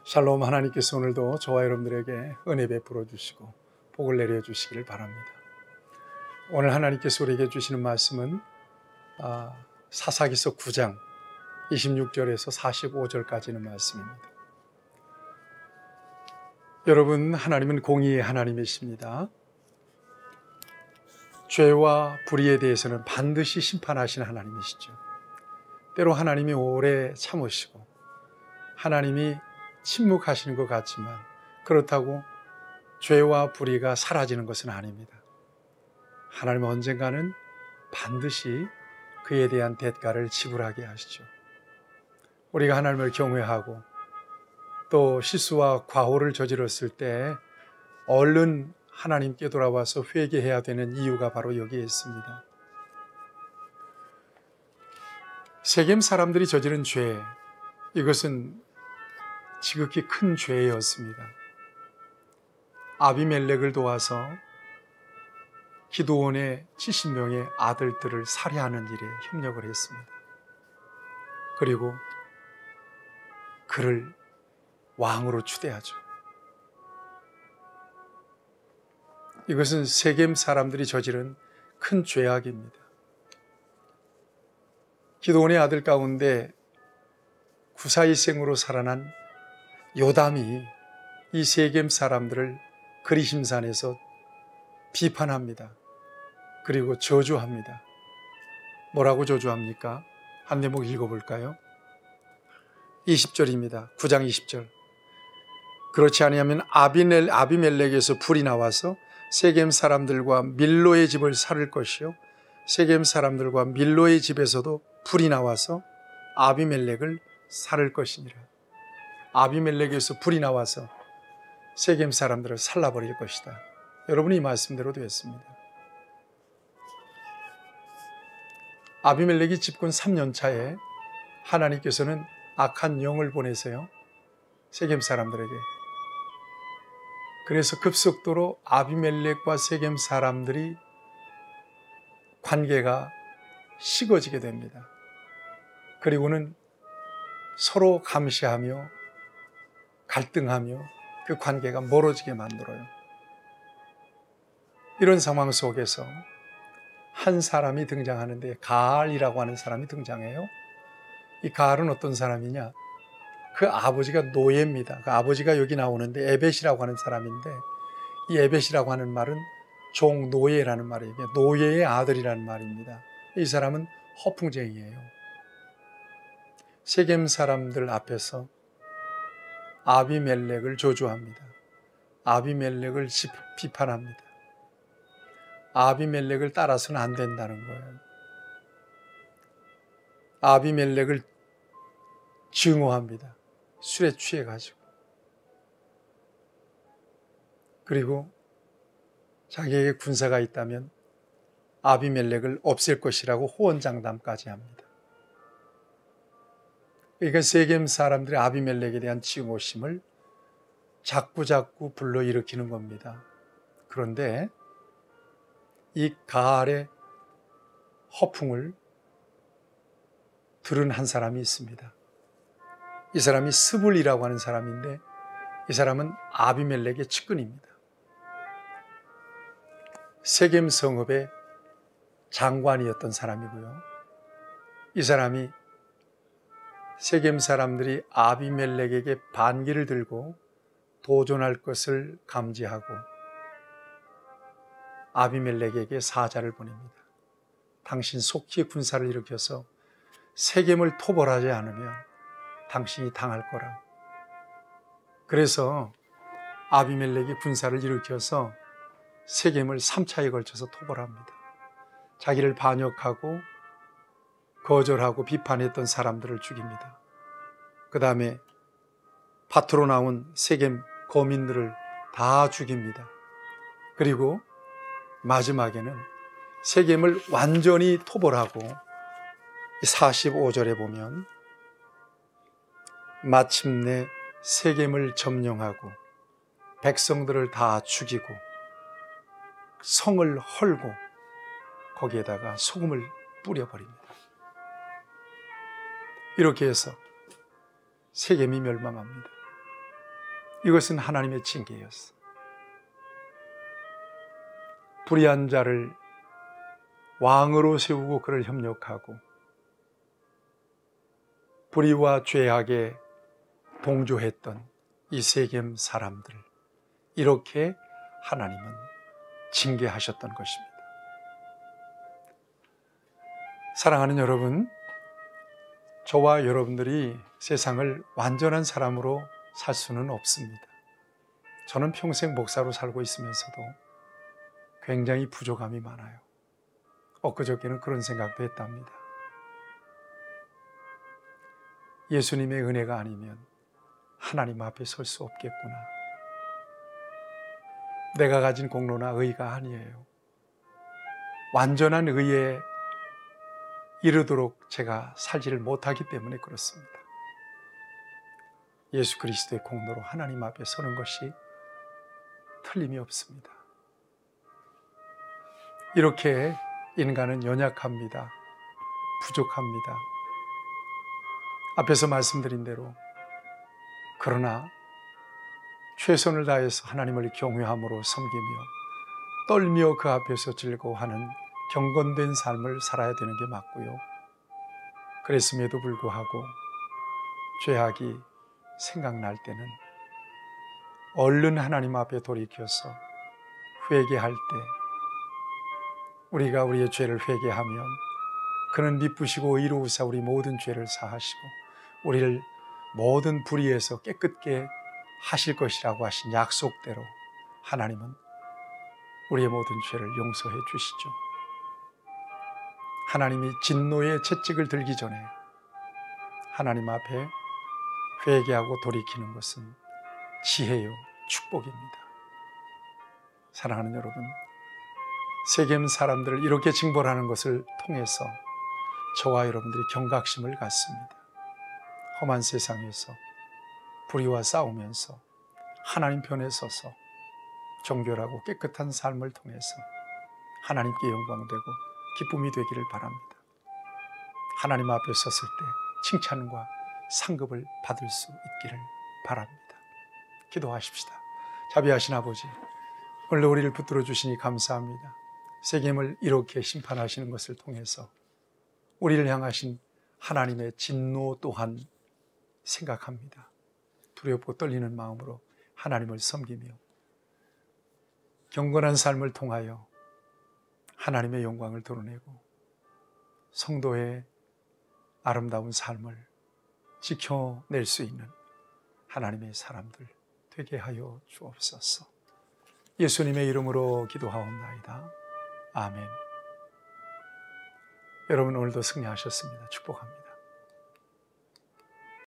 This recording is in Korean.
샬롬. 하나님께서 오늘도 저와 여러분들에게 은혜 베풀어 주시고 복을 내려 주시기를 바랍니다. 오늘 하나님께서 우리에게 주시는 말씀은 사사기서 9장 26절에서 45절까지 있는 말씀입니다. 여러분, 하나님은 공의의 하나님이십니다. 죄와 불의에 대해서는 반드시 심판하시는 하나님이시죠. 때로 하나님이 오래 참으시고 하나님이 침묵하시는 것 같지만 그렇다고 죄와 불의가 사라지는 것은 아닙니다. 하나님은 언젠가는 반드시 그에 대한 대가를 지불하게 하시죠. 우리가 하나님을 경외하고 또 실수와 과오를 저질렀을 때 얼른 하나님께 돌아와서 회개해야 되는 이유가 바로 여기에 있습니다. 세겜 사람들이 저지른 죄, 이것은 지극히 큰 죄였습니다. 아비멜렉을 도와서 기드온의 70명의 아들들을 살해하는 일에 협력을 했습니다. 그리고 그를 왕으로 추대하죠. 이것은 세겜 사람들이 저지른 큰 죄악입니다. 기드온의 아들 가운데 구사일생으로 살아난 요담이 이 세겜 사람들을 그리심산에서 비판합니다. 그리고 저주합니다. 뭐라고 저주합니까? 한 대목 읽어볼까요? 20절입니다. 9장 20절. 그렇지 아니하면 아비멜렉에서 불이 나와서 세겜 사람들과 밀로의 집을 살을 것이요 세겜 사람들과 밀로의 집에서도 불이 나와서 아비멜렉을 살을 것이니라. 아비멜렉에서 불이 나와서 세겜 사람들을 살라버릴 것이다. 여러분이 이 말씀대로 되었습니다. 아비멜렉이 집권 3년 차에 하나님께서는 악한 영을 보내세요. 세겜 사람들에게. 그래서 급속도로 아비멜렉과 세겜 사람들이 관계가 식어지게 됩니다. 그리고는 서로 감시하며 갈등하며 그 관계가 멀어지게 만들어요. 이런 상황 속에서 한 사람이 등장하는데 가알이라고 하는 사람이 등장해요. 이 가알은 어떤 사람이냐? 그 아버지가 노예입니다. 그 아버지가 여기 나오는데 에벳이라고 하는 사람인데 이 에벳이라고 하는 말은 종노예라는 말이에요. 노예의 아들이라는 말입니다. 이 사람은 허풍쟁이에요. 세겜 사람들 앞에서 아비멜렉을 저주합니다. 아비멜렉을 비판합니다. 아비멜렉을 따라서는 안 된다는 거예요. 아비멜렉을 증오합니다. 술에 취해가지고. 그리고 자기에게 군사가 있다면 아비멜렉을 없앨 것이라고 호언장담까지 합니다. 그러니까 세겜 사람들의 아비멜렉에 대한 증오심을 자꾸자꾸 불러일으키는 겁니다. 그런데 이 가알의 허풍을 들은 한 사람이 있습니다. 이 사람이 스불이라고 하는 사람인데 이 사람은 아비멜렉의 측근입니다. 세겜 성읍의 장관이었던 사람이고요. 이 사람이 세겜 사람들이 아비멜렉에게 반기를 들고 도전할 것을 감지하고 아비멜렉에게 사자를 보냅니다. 당신 속히 군사를 일으켜서 세겜을 토벌하지 않으면 당신이 당할 거라. 그래서 아비멜렉이 군사를 일으켜서 세겜을 3차에 걸쳐서 토벌합니다. 자기를 반역하고 거절하고 비판했던 사람들을 죽입니다. 그 다음에 밭으로 나온 세겜 거민들을 다 죽입니다. 그리고 마지막에는 세겜을 완전히 토벌하고 45절에 보면 마침내 세겜을 점령하고 백성들을 다 죽이고 성을 헐고 거기에다가 소금을 뿌려버립니다. 이렇게 해서 세겜이 멸망합니다. 이것은 하나님의 징계였어. 불의한 자를 왕으로 세우고 그를 협력하고 불의와 죄악에 동조했던 이 세겜 사람들, 이렇게 하나님은 징계하셨던 것입니다. 사랑하는 여러분, 저와 여러분들이 세상을 완전한 사람으로 살 수는 없습니다. 저는 평생 목사로 살고 있으면서도 굉장히 부족함이 많아요. 엊그저께는 그런 생각도 했답니다. 예수님의 은혜가 아니면 하나님 앞에 설 수 없겠구나. 내가 가진 공로나 의가 아니에요. 완전한 의에 이르도록 제가 살지를 못하기 때문에 그렇습니다. 예수 그리스도의 공로로 하나님 앞에 서는 것이 틀림이 없습니다. 이렇게 인간은 연약합니다. 부족합니다. 앞에서 말씀드린 대로 그러나 최선을 다해서 하나님을 경외함으로 섬기며 떨며 그 앞에서 즐거워하는 경건된 삶을 살아야 되는 게 맞고요. 그랬음에도 불구하고 죄악이 생각날 때는 얼른 하나님 앞에 돌이켜서 회개할 때 우리가 우리의 죄를 회개하면 그는 미쁘시고 의로우사 우리 모든 죄를 사하시고 우리를 모든 불의에서 깨끗게 하실 것이라고 하신 약속대로 하나님은 우리의 모든 죄를 용서해 주시죠. 하나님이 진노의 채찍을 들기 전에 하나님 앞에 회개하고 돌이키는 것은 지혜요 축복입니다. 사랑하는 여러분, 세겜 사람들을 이렇게 징벌하는 것을 통해서 저와 여러분들이 경각심을 갖습니다. 험한 세상에서 불의와 싸우면서 하나님 편에 서서 정결하고 깨끗한 삶을 통해서 하나님께 영광되고 기쁨이 되기를 바랍니다. 하나님 앞에 섰을 때 칭찬과 상급을 받을 수 있기를 바랍니다. 기도하십시다. 자비하신 아버지, 오늘 우리를 붙들어 주시니 감사합니다. 세겜을 이렇게 심판하시는 것을 통해서 우리를 향하신 하나님의 진노 또한 생각합니다. 두렵고 떨리는 마음으로 하나님을 섬기며 경건한 삶을 통하여 하나님의 영광을 드러내고 성도의 아름다운 삶을 지켜낼 수 있는 하나님의 사람들 되게 하여 주옵소서. 예수님의 이름으로 기도하옵나이다. 아멘. 여러분 오늘도 승리하셨습니다. 축복합니다.